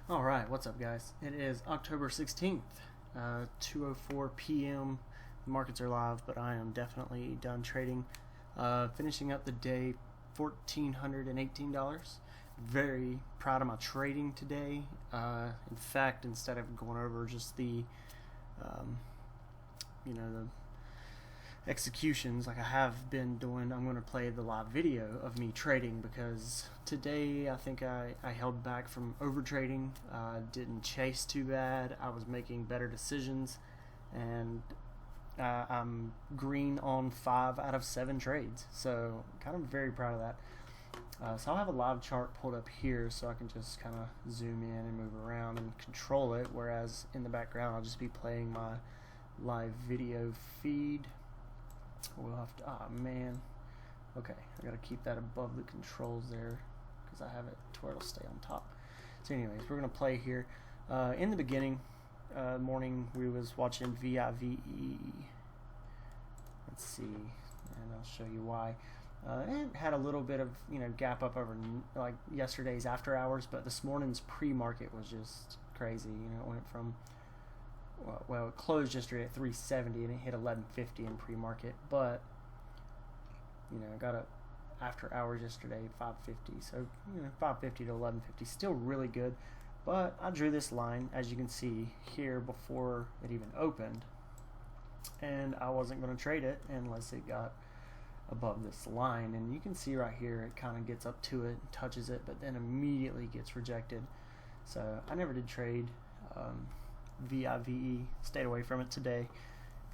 Alright, what's up guys? It is October 16th, 2:04 p.m. The markets are live, but I am definitely done trading. Finishing up the day, $1,418. Very proud of my trading today. In fact, instead of going over just the, um, the executions like I have been doing, I'm going to play the live video of me trading because today I think I held back from over trading. Didn't chase too bad. I was making better decisions, and I'm green on 5 out of 7 trades, so kind of very proud of that. So I'll have a live chart pulled up here so I can just kind of zoom in and move around and control it, whereas in the background I'll just be playing my live video feed. We'll have to, man. Okay, I gotta keep that above the controls there because I have it to where it'll stay on top. So anyways, we're gonna play here. In the beginning, morning, we was watching VIVE. Let's see, and I'll show you why. It had a little bit of gap up over like yesterday's after hours, but this morning's pre-market was just crazy. It went from it closed yesterday at 370 and it hit 1150 in pre-market, but I got up after hours yesterday 550, so 550 to 1150, still really good. But I drew this line, as you can see here, before it even opened, and I wasn't going to trade it unless it got above this line. And you can see right here it kind of gets up to it, touches it, but then immediately gets rejected. So I never did trade VIVE, stayed away from it today.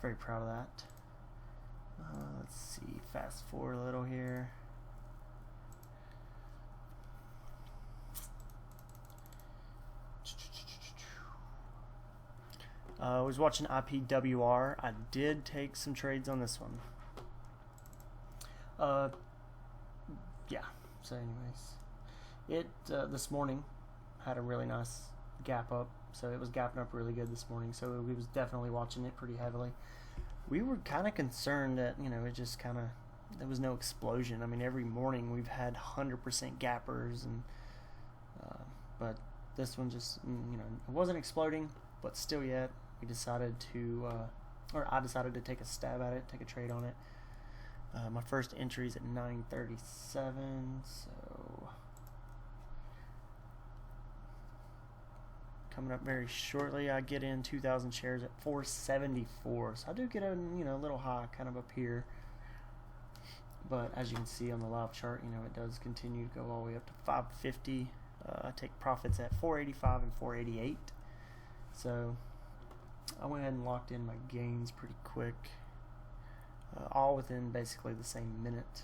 Very proud of that. Let's see, fast forward a little here. I was watching IPWR. I did take some trades on this one. Yeah, so anyways, it this morning had a really nice gap up. So it was gapping up really good this morning, so we was definitely watching it pretty heavily. We were kind of concerned that, it just kind of, there was no explosion. I mean, every morning we've had 100% gappers, and but this one just, it wasn't exploding, but still yet, we decided to, or I decided to take a stab at it, take a trade on it. My first entry is at 937, so coming up very shortly. I get in 2,000 shares at 474, so I do get a little high kind of up here, but as you can see on the live chart, it does continue to go all the way up to 550. I take profits at 485 and 488, so I went ahead and locked in my gains pretty quick, all within basically the same minute,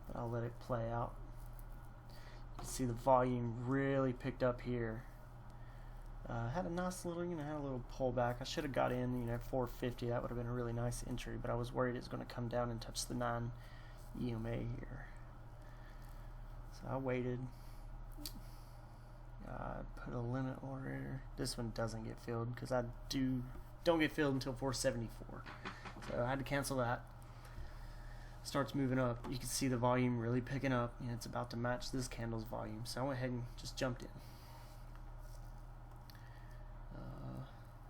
but I'll let it play out. You can see the volume really picked up here. Had a nice little, had a little pullback. I should have got in, at 450. That would have been a really nice entry, but I was worried it's going to come down and touch the 9 EMA here. So I waited. Put a limit order. This one doesn't get filled because I don't get filled until 474. So I had to cancel that. Starts moving up. You can see the volume really picking up, and it's about to match this candle's volume. So I went ahead and just jumped in.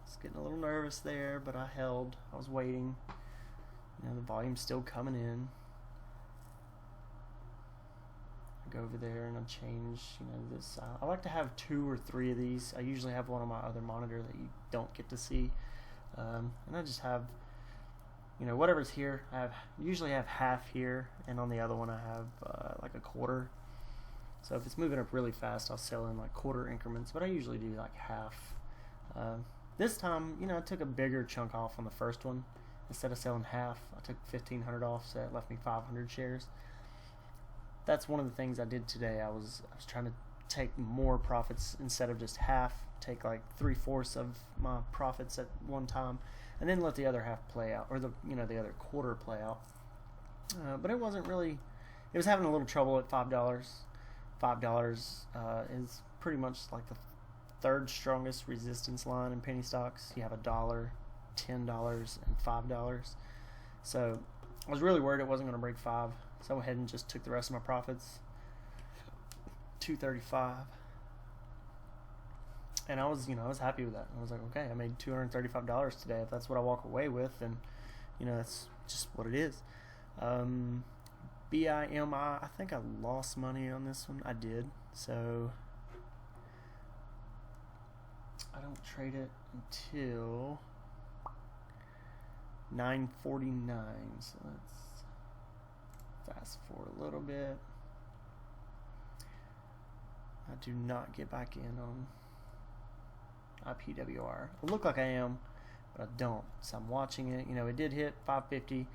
It's getting a little nervous there, but I held. I was waiting. The volume's still coming in. I go over there and I change, this. I like to have 2 or 3 of these. I usually have one on my other monitor that you don't get to see, and I just have, whatever's here. I usually have half here, and on the other one I have like a quarter. So if it's moving up really fast, I'll sell in like quarter increments, but I usually do like half. This time, I took a bigger chunk off on the first one. Instead of selling half, I took 1,500 off, so it left me 500 shares. That's one of the things I did today. I was trying to take more profits instead of just half. Take like 3/4 of my profits at one time, and then let the other half play out, or the other quarter play out. But it wasn't really. It was having a little trouble at $5. $5 is pretty much like the third strongest resistance line in penny stocks. You have $1, $10, and $5. So I was really worried it wasn't going to break 5. So I went ahead and just took the rest of my profits. 235. And I was, I was happy with that. I was like, okay, I made $235 today. If that's what I walk away with, then, that's just what it is. BIMI, I think I lost money on this one. I did. So I don't trade it until 9:49. So let's fast forward a little bit. I do not get back in on IPWR. I look like I am, but I don't. So I'm watching it. It did hit 550.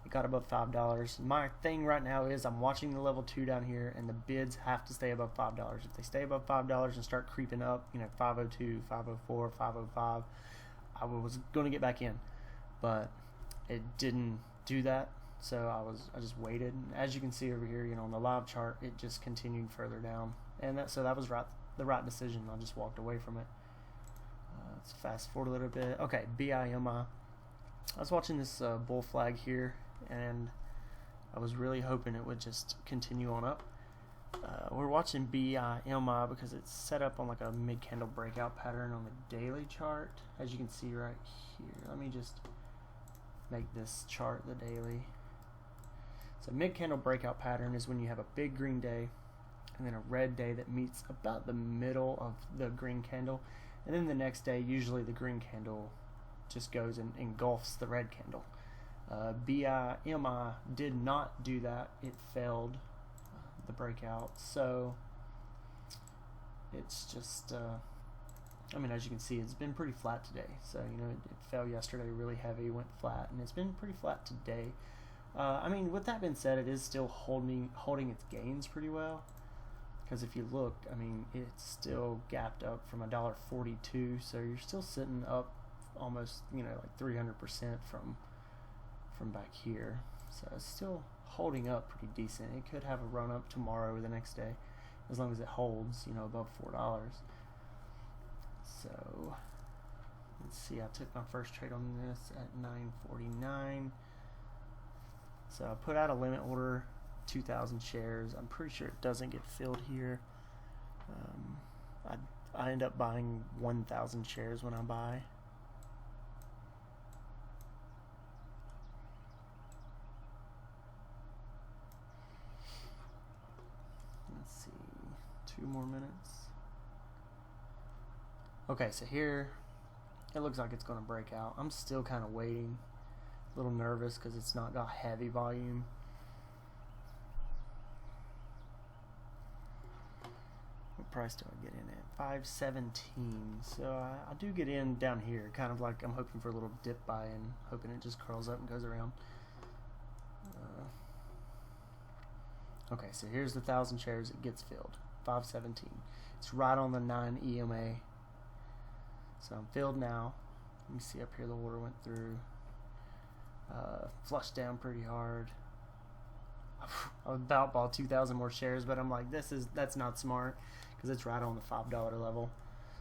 It got above $5. My thing right now is I'm watching the level 2 down here, and the bids have to stay above $5. If they stay above $5 and start creeping up, 502, 504, 505, I was going to get back in, but it didn't do that. So I just waited. And as you can see over here, on the live chart, it just continued further down, and that was the right decision. I just walked away from it. Let's fast forward a little bit. Okay, BIMI. I was watching this bull flag here, and I was really hoping it would just continue on up. We're watching BIMI because it's set up on like a mid-candle breakout pattern on the daily chart, as you can see right here. Let me just make this chart the daily. So mid-candle breakout pattern is when you have a big green day and then a red day that meets about the middle of the green candle, and then the next day usually the green candle just goes and engulfs the red candle. BIMI did not do that. It failed the breakout, so it's just as you can see, it's been pretty flat today. So it fell yesterday really heavy, went flat, and it's been pretty flat today. With that being said, it is still holding its gains pretty well, because if you look, it's still gapped up from $1.42, so you're still sitting up almost like 300% from back here. So it's still holding up pretty decent. It could have a run up tomorrow or the next day, as long as it holds above $4. So let's see, I took my first trade on this at 9:49. So I put out a limit order, 2,000 shares. I'm pretty sure it doesn't get filled here. I end up buying 1,000 shares when I buy. Let's see, 2 more minutes. Okay, so here it looks like it's going to break out. I'm still kind of waiting, a little nervous because it's not got heavy volume. What price do I get in at? 517. So I do get in down here, kind of like I'm hoping for a little dip buy and hoping it just curls up and goes around. Okay, so here's the 1,000 shares. It gets filled. 517. It's right on the 9 EMA. So I'm filled now. Let me see up here, the order went through. Flushed down pretty hard. I about bought 2,000 more shares, but I'm like, that's not smart, because it's right on the $5 level.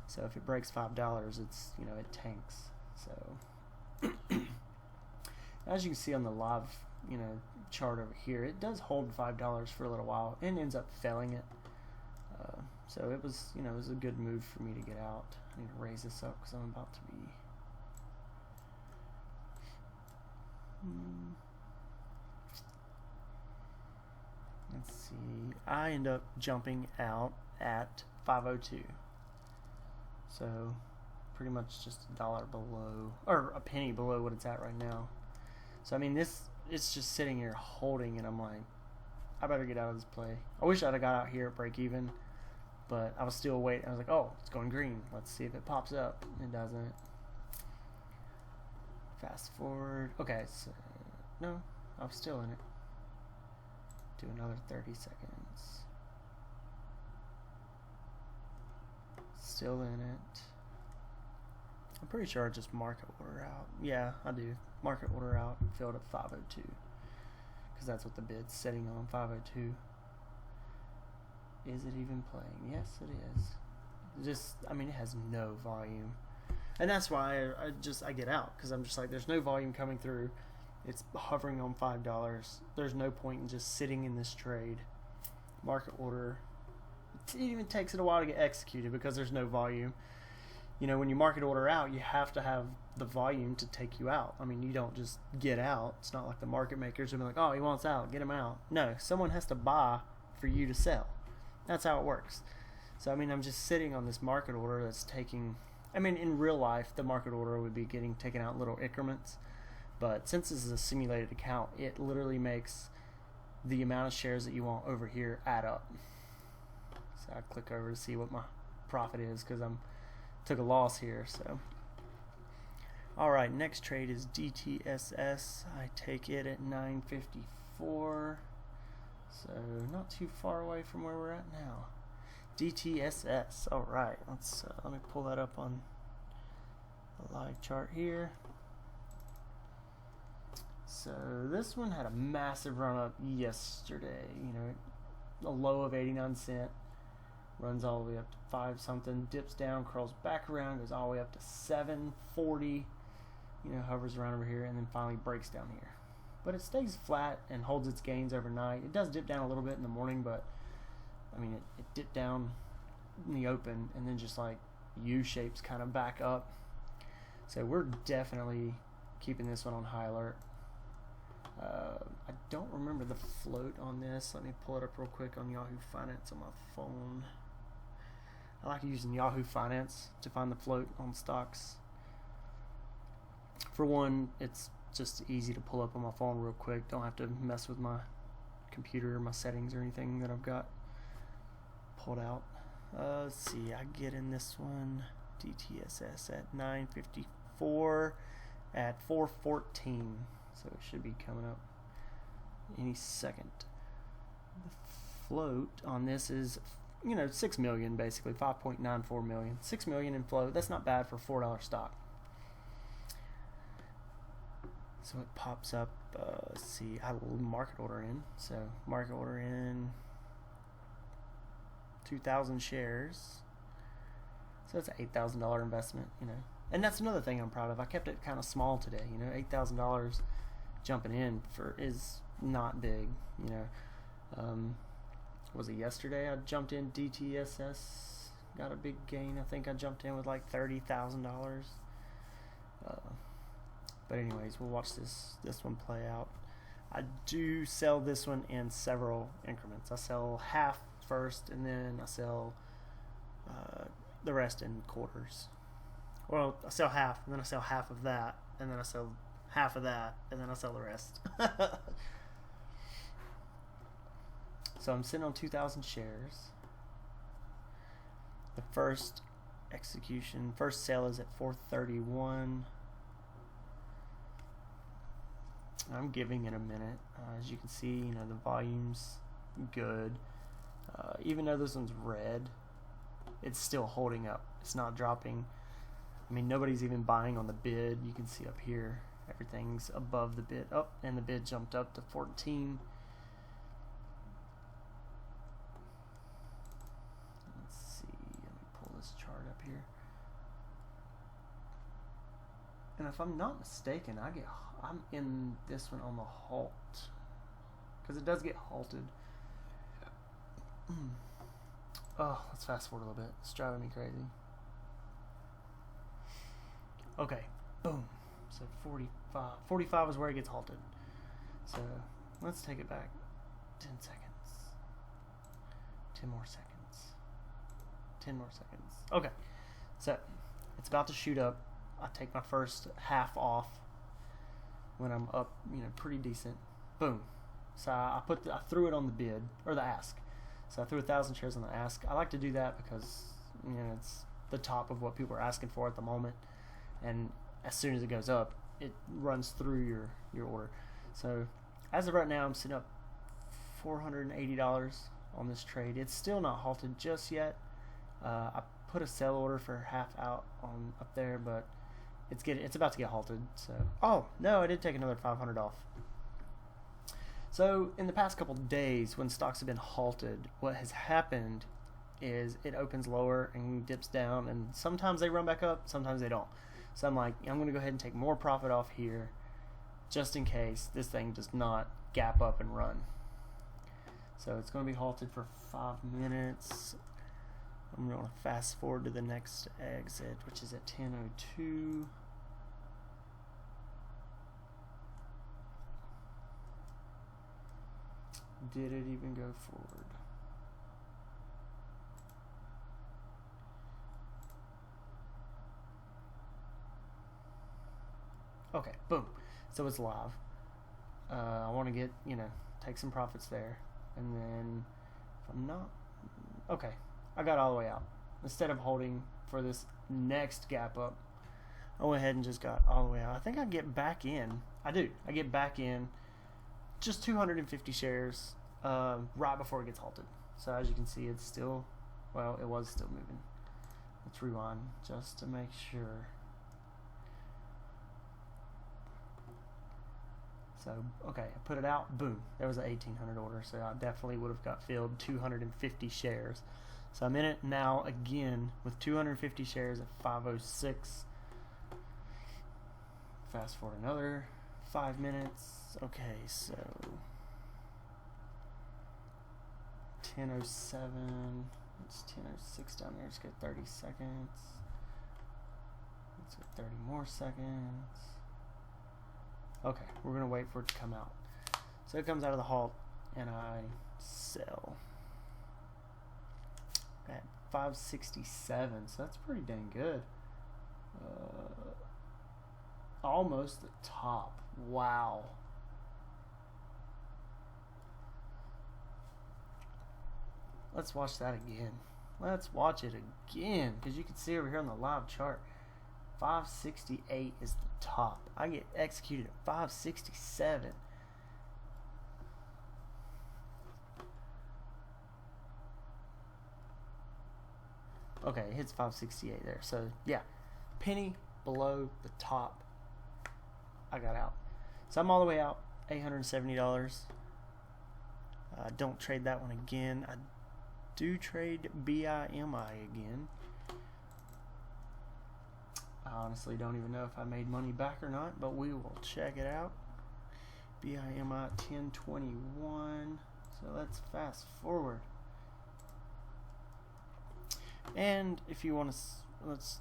So if it breaks $5, it's it tanks. So as you can see on the live chart over here, it does hold $5 for a little while and ends up failing it. So it was it was a good move for me to get out. I need to raise this up because I'm about to be let's see, I end up jumping out at 502. So pretty much just $1 below, or a penny below what it's at right now. So it's just sitting here holding, and I'm like, I better get out of this play. I wish I'd have got out here at break even, but I was still waiting. I was like, oh, it's going green. Let's see if it pops up. It doesn't. Fast forward. Okay, so no, I was still in it. Do another 30 seconds. Still in it. I'm pretty sure I just market order out. Yeah, I do. Market order out, filled at 502. Because that's what the bid's sitting on, 502. Is it even playing? Yes, it is. Just, it has no volume. And that's why I get out, because I'm just like, there's no volume coming through. It's hovering on $5. There's no point in just sitting in this trade. Market order. It even takes it a while to get executed because there's no volume. you know, when you market order out, you have to have the volume to take you out. I mean, you don't just get out. It's not like the market makers will be like, oh, he wants out, get him out. No, someone has to buy for you to sell. That's how it works. So, I mean, I'm just sitting on this market order that's taking, I mean, in real life, the market order would be getting taken out in little increments. But since this is a simulated account, it literally makes the amount of shares that you want over here add up. So I click over to see what my profit is because I'm took a loss here. So alright, next trade is DTSS. I take it at 954, so not too far away from where we're at now. DTSS. Alright, let's let me pull that up on the live chart here. So this one had a massive run up yesterday, you know, a low of 89 cents, runs all the way up to 5 something, dips down, curls back around, goes all the way up to 740, you know, hovers around over here, and then finally breaks down here. But it stays flat and holds its gains overnight. It does dip down a little bit in the morning, but I mean, it dipped down in the open and then just like U-shapes kind of back up. So we're definitely keeping this one on high alert. I don't remember the float on this. Let me pull it up real quick on Yahoo Finance on my phone. I like using Yahoo Finance to find the float on stocks. For one, it's just easy to pull up on my phone real quick. Don't have to mess with my computer or my settings or anything that I've got pulled out. Let's see, I get in this one, DTSS at 954 at 414. So it should be coming up any second. The float on this is, you know, 6 million basically, 5.94 million. 6 million in float. That's not bad for $4 stock. So it pops up. Let's see, I will market order in. So market order in 2,000 shares. So that's an $8,000 investment, you know. And that's another thing I'm proud of. I kept it kind of small today, you know. $8,000 jumping in for is not big, you know. Was it yesterday I jumped in DTSS, got a big gain. I think I jumped in with like $30,000. But anyways, we'll watch this one play out. I do sell this one in several increments. I sell half first, and then I sell the rest in quarters. Well, I sell half, and then I sell half of that, and then I sell half of that, and then I sell the rest. So I'm sitting on 2,000 shares. The first sale is at 431. I'm giving it a minute. As you can see, you know, the volume's good. Even though this one's red, it's still holding up. It's not dropping. I mean, nobody's even buying on the bid. You can see up here, everything's above the bid. Oh, and the bid jumped up to 14. Let's see. Let me pull this chart up here. And if I'm not mistaken, I'm in this one on the halt, because it does get halted. Oh, let's fast forward a little bit. It's driving me crazy. Okay, boom. So 45 is where it gets halted. So let's take it back 10 seconds. 10 more seconds. 10 more seconds. Okay, so it's about to shoot up. I take my first half off when I'm up, you know, pretty decent. Boom. So I threw it on the bid, or the ask. So I threw 1,000 shares on the ask. I like to do that because, you know, it's the top of what people are asking for at the moment. And as soon as it goes up, it runs through your order. So as of right now, I'm sitting up $480 on this trade. It's still not halted just yet. I put a sell order for half out on up there, but it's about to get halted. So oh no, I did take another 500 off. So in the past couple days, when stocks have been halted, what has happened is it opens lower and dips down, and sometimes they run back up, sometimes they don't. So I'm like, I'm going to go ahead and take more profit off here just in case this thing does not gap up and run. So it's going to be halted for 5 minutes. I'm going to fast forward to the next exit, which is at 10:02. Did it even go forward? Okay, boom. So it's live. I want to get, take some profits there. And then, if I'm not, okay, I got all the way out. Instead of holding for this next gap up, I went ahead and just got all the way out. I think I get back in. I do. I get back in just 250 shares right before it gets halted. So as you can see, it's still, well, it was still moving. Let's rewind just to make sure. So, okay, I put it out, boom, there was an 1800 order, so I definitely would have got filled 250 shares. So I'm in it now again with 250 shares at 506. Fast forward another 5 minutes. Okay, so 10:07. It's 10:06 down there. Let's get 30 seconds. Let's get 30 more seconds. Okay, we're gonna wait for it to come out. So it comes out of the halt, and I sell at 567. So that's pretty dang good. Almost the top. Wow. Let's watch that again. Let's watch it again, because you can see over here on the live chart, 568 is the top. I get executed at 567. Okay, it hits 568 there. So yeah, penny below the top, I got out. So I'm all the way out, $870. Don't trade that one again. I do trade BIMI again. I honestly don't even know if I made money back or not, but we will check it out. BIMI 1021. So let's fast forward. And if you want to, let's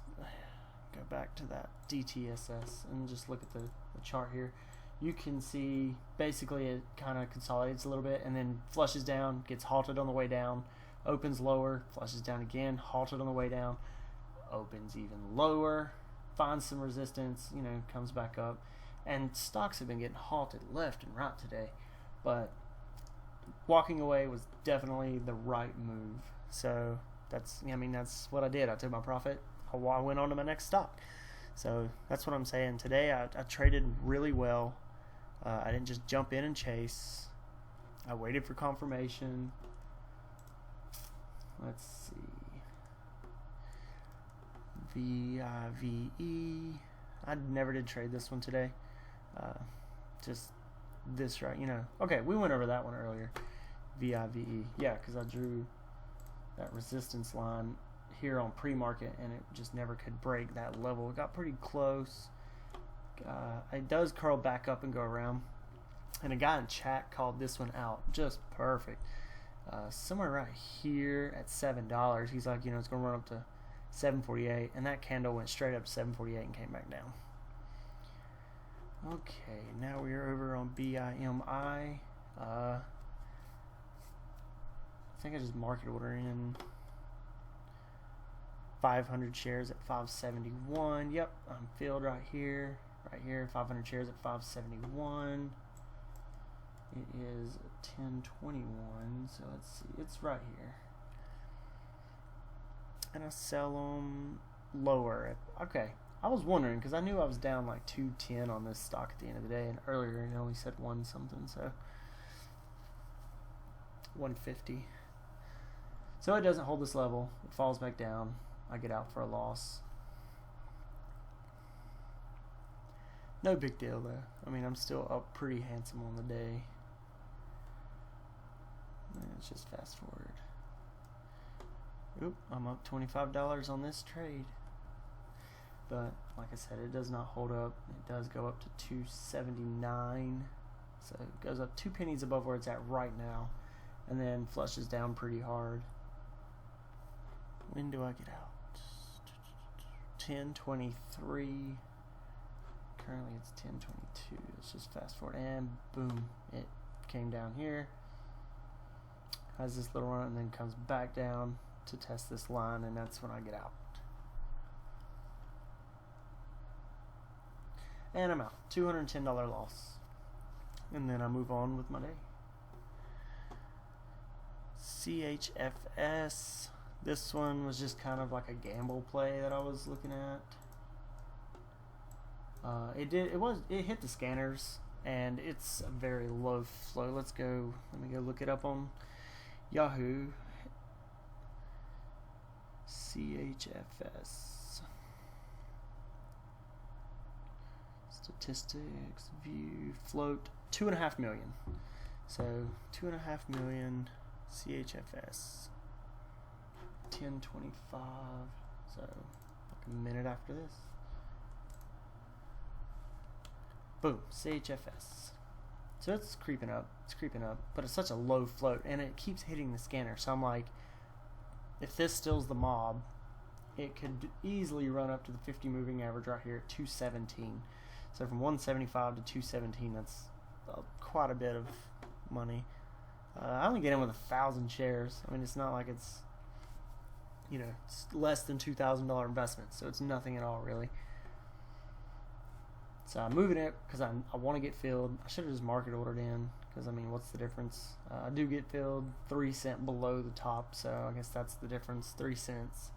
go back to that DTSS and just look at the chart here. You can see basically it kind of consolidates a little bit and then flushes down, gets halted on the way down, opens lower, flushes down again, halted on the way down, opens even lower, finds some resistance, comes back up. And stocks have been getting halted left and right today, but walking away was definitely the right move. So that's what I did. I took my profit. I went on to my next stock. So that's what I'm saying. Today I traded really well. I didn't just jump in and chase. I waited for confirmation. Let's see. VIVE. I never did trade this one today. Just this right, Okay, we went over that one earlier. VIVE. Yeah, because I drew that resistance line here on pre-market and it just never could break that level. It got pretty close. It does curl back up and go around. And a guy in chat called this one out just perfect. Somewhere right here at $7. He's like, it's going to run up to 748, and that candle went straight up to 748 and came back down. Okay, now we are over on BIMI. I think I just market order in 500 shares at 571. Yep, I'm filled right here, 500 shares at 571. It is 1021, so let's see, it's right here. And I sell them lower. Okay, I was wondering because I knew I was down like 210 on this stock at the end of the day, and earlier it only said 1 something, so 150. So it doesn't hold this level. It falls back down. I get out for a loss. No big deal though. I'm still up pretty handsome on the day. Let's just fast forward. Oop, I'm up $25 on this trade. But like I said, it does not hold up. It does go up to 279. So it goes up 2 pennies above where it's at right now. And then flushes down pretty hard. When do I get out? 10:23. Currently it's 10:22. Let's just fast forward and boom, it came down here. Has this little run and then comes back down to test this line, and that's when I get out. And I'm out. $210 loss. And then I move on with my day. CHFS. This one was just kind of like a gamble play that I was looking at. It hit the scanners, and it's a very low flow. Let me go look it up on Yahoo. CHFS. Statistics, view, float, 2.5 million. So 2.5 million CHFS. 10:25. So like a minute after this. Boom, CHFS. So it's creeping up. It's creeping up, but it's such a low float, and it keeps hitting the scanner. So I'm like, if this stills the mob, it could easily run up to the 50 moving average right here at 217. So from 175 to 217, that's quite a bit of money. I only get in with 1,000 shares. I mean, it's not like it's, it's less than $2,000 investment, so it's nothing at all really. So I'm moving it because I want to get filled. I should have just market ordered in because, I mean, what's the difference? I do get filled 3 cents below the top, so I guess that's the difference, 3 cents.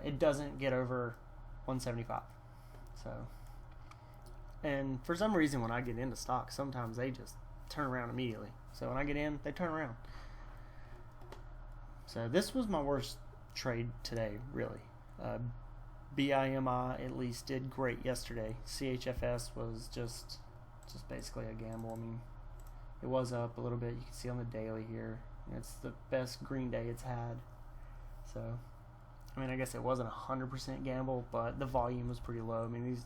It doesn't get over 175. So, and for some reason when I get into stock, sometimes they just turn around immediately. So when I get in, they turn around. So this was my worst trade today, really. BIMI at least did great yesterday. CHFS was just basically a gamble. I mean, it was up a little bit. You can see on the daily here. It's the best green day it's had. So, I mean, I guess it wasn't 100% gamble, but the volume was pretty low. I mean, these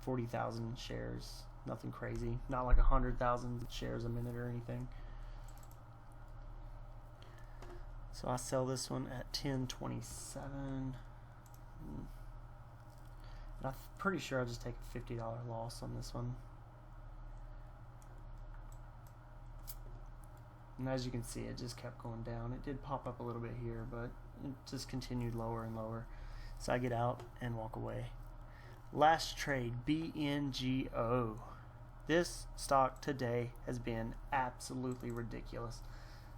40,000 shares, nothing crazy. Not like 100,000 shares a minute or anything. So I sell this one at 10.27. I'm pretty sure I'll just take a $50 loss on this one. And as you can see, it just kept going down. It did pop up a little bit here, but it just continued lower and lower. So I get out and walk away. Last trade, BNGO. This stock today has been absolutely ridiculous.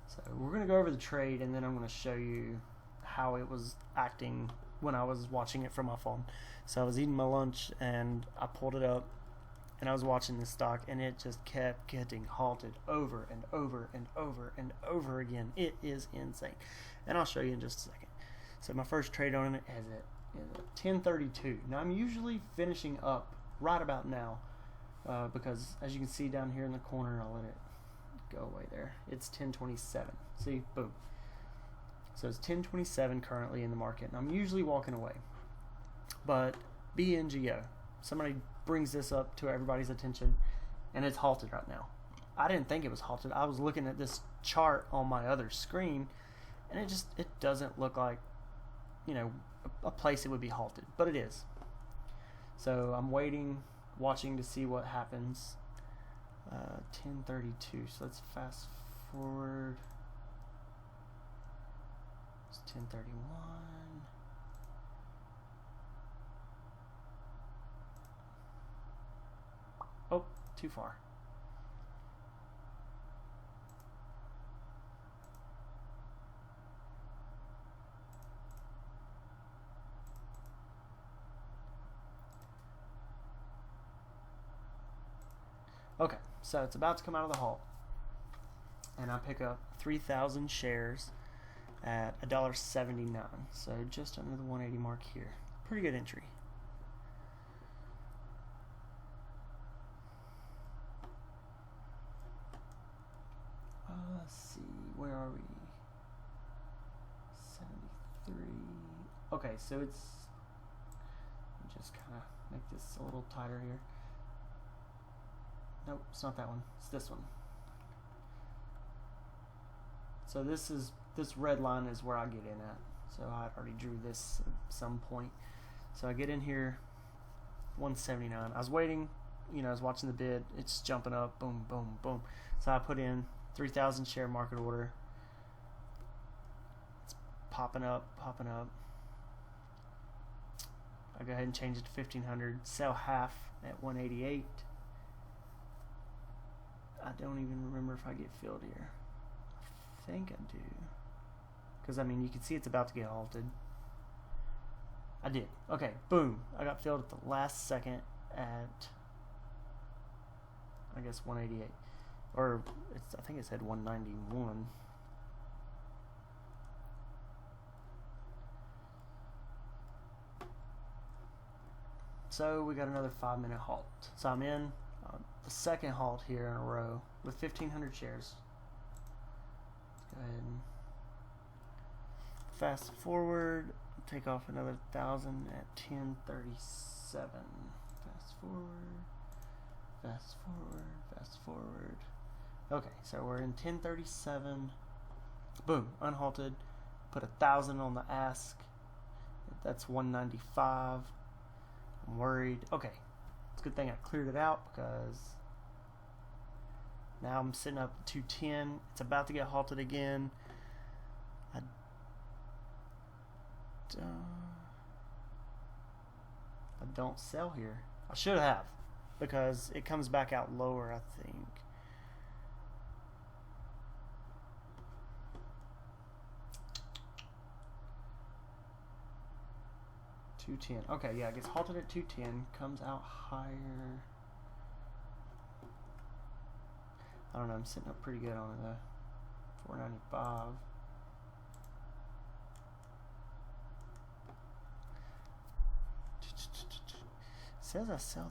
So we're going to go over the trade, and then I'm going to show you how it was acting when I was watching it from my phone. So I was eating my lunch and I pulled it up and I was watching this stock, and it just kept getting halted over and over and over and over again. It is insane, and I'll show you in just a second. So my first trade on it is at 10:32. Now I'm usually finishing up right about now because as you can see down here in the corner, I'll let it go away there. It's 10:27. See, boom. So it's 10:27 currently in the market, and I'm usually walking away. But BNGO, somebody brings this up to everybody's attention, and it's halted right now. I didn't think it was halted. I was looking at this chart on my other screen, and it doesn't look like, a place it would be halted, but it is. So I'm watching to see what happens. 10:32. So let's fast forward. It's 10:31. Oh, too far. Okay, so it's about to come out of the halt, and I pick up 3,000 shares at $1.79, so just under the 180 mark here. Pretty good entry. Let's see, where are we? 73. Okay, so it's, let me just kind of make this a little tighter here. Nope, it's not that one. It's this one. So this red line is where I get in at. so I already drew this at some point. So I get in here, 179. I was waiting, I was watching the bid. It's jumping up, boom, boom, boom. So I put in 3,000 share market order. It's popping up, popping up. I go ahead and change it to 1,500. Sell half at 188. I don't even remember if I get filled here. I think I do. Because, I mean, you can see it's about to get halted. I did. Okay, boom. I got filled at the last second at, I guess, 188. Or, I think it said 191. So, we got another 5-minute halt. So, I'm in the second halt here in a row with 1,500 shares. Let's go ahead and fast forward, take off another 1,000 at 1037. Fast forward, fast forward, fast forward. Okay, so we're in 1037. Boom, unhalted. Put 1,000 on the ask. That's 195. I'm worried. Okay, it's a good thing I cleared it out because now I'm sitting up at 210. It's about to get halted again. I don't sell here. I should have, because it comes back out lower, I think. $210. Okay, yeah, it gets halted at 210, comes out higher. I don't know, I'm sitting up pretty good on it though. 495. Says I sell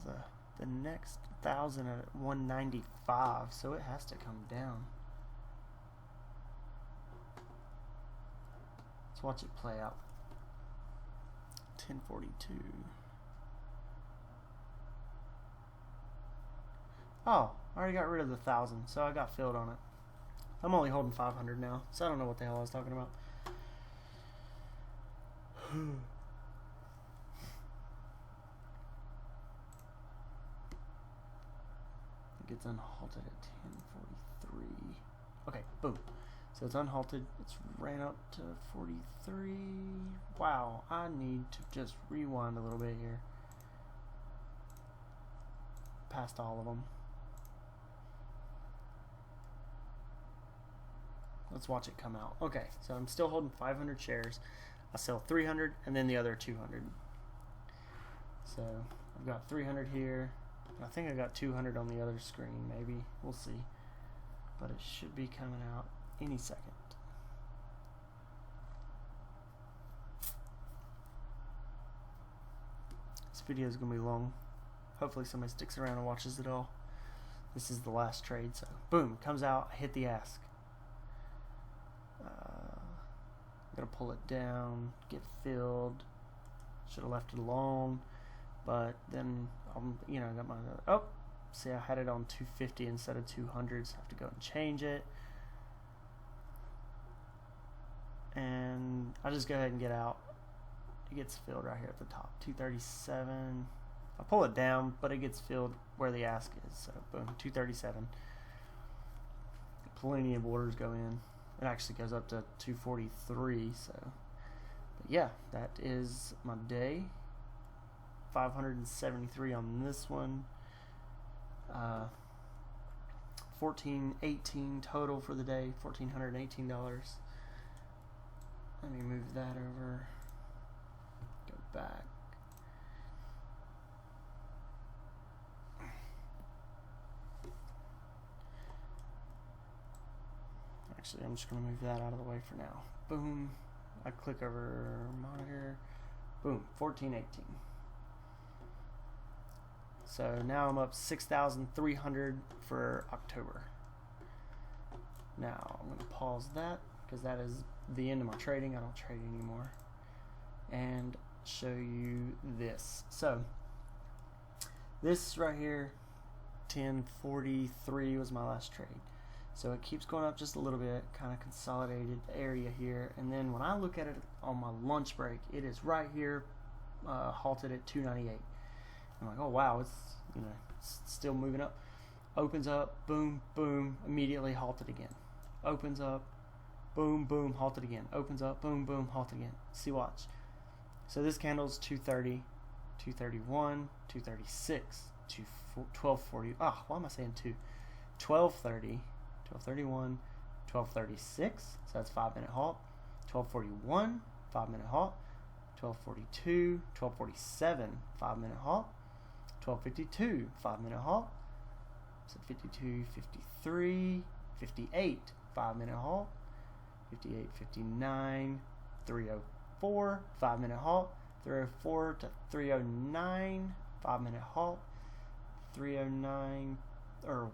the next 1,000 at 195, so it has to come down. Let's watch it play out. 1042. Oh, I already got rid of the 1,000, so I got filled on it. I'm only holding 500 now, so I don't know what the hell I was talking about. It gets unhalted at 1043. Okay, boom. So it's unhalted. It's ran up to 43. Wow, I need to just rewind a little bit here. Past all of them. Let's watch it come out. Okay, so I'm still holding 500 shares. I sell 300 and then the other 200. So I've got 300 here. I think I got 200 on the other screen, maybe. We'll see. But it should be coming out any second. This video is going to be long. Hopefully somebody sticks around and watches it all. This is the last trade, so boom, comes out, I hit the ask. I'm going to pull it down, get filled. Should have left it alone. But then, I got my, see, I had it on 250 instead of 200, so I have to go and change it. And I just go ahead and get out. It gets filled right here at the top, 237. I pull it down, but it gets filled where the ask is, so boom, 237. Plenty of orders go in. It actually goes up to 243, so. But yeah, that is my day. 573 on this one. 1418 total for the day. $1,418. Let me move that over. Go back. Actually, I'm just going to move that out of the way for now. Boom. I click over monitor. Boom. 1418. So now I'm up 6,300 for October. Now I'm going to pause that because that is the end of my trading. I don't trade anymore. And show you this. So this right here, 1043 was my last trade. So it keeps going up just a little bit, kind of consolidated area here. And then when I look at it on my lunch break, it is right here, halted at 298. I'm like, oh wow, it's it's still moving up. Opens up, boom, boom, immediately halted again. Opens up, boom, boom, halted again. Opens up, boom, boom, halted again. See, watch. So this candle's 230, 231, 236, 1240. Ah, why am I saying 2? 1230, 1231, 1236. So that's 5-minute halt. 1241, 5-minute halt. 1242, 1247, 5-minute halt. 1252, 5-minute halt. So 52, 53, 58, 5-minute halt. 58, 59, 304, 5-minute halt. 304 to 309, 5-minute halt. 309 or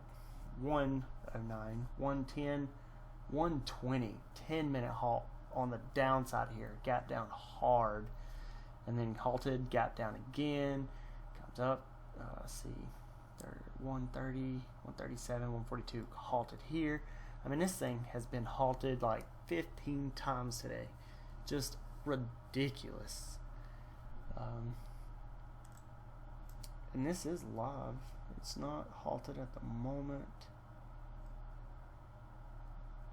109, 110, 120, 10-minute halt on the downside here. Gap down hard, and then halted, gap down again, comes up. Let's see, 130, 137, 142, halted here. I mean, this thing has been halted like 15 times today. Just ridiculous. And this is live. It's not halted at the moment.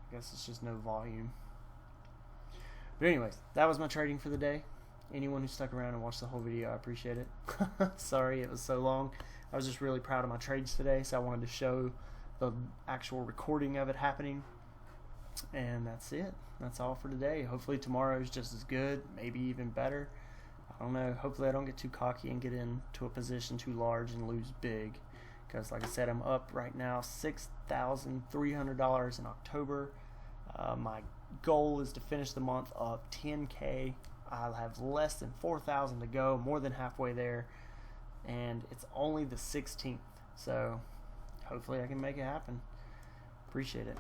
I guess it's just no volume. But anyways, that was my trading for the day. Anyone who stuck around and watched the whole video, I appreciate it. Sorry it was so long. I was just really proud of my trades today, so I wanted to show the actual recording of it happening. And that's it. That's all for today. Hopefully tomorrow is just as good, maybe even better. I don't know. Hopefully I don't get too cocky and get into a position too large and lose big. Because like I said, I'm up right now $6,300 in October. My goal is to finish the month up 10K. I'll have less than 4,000 to go, more than halfway there. And it's only the 16th. So hopefully I can make it happen. Appreciate it.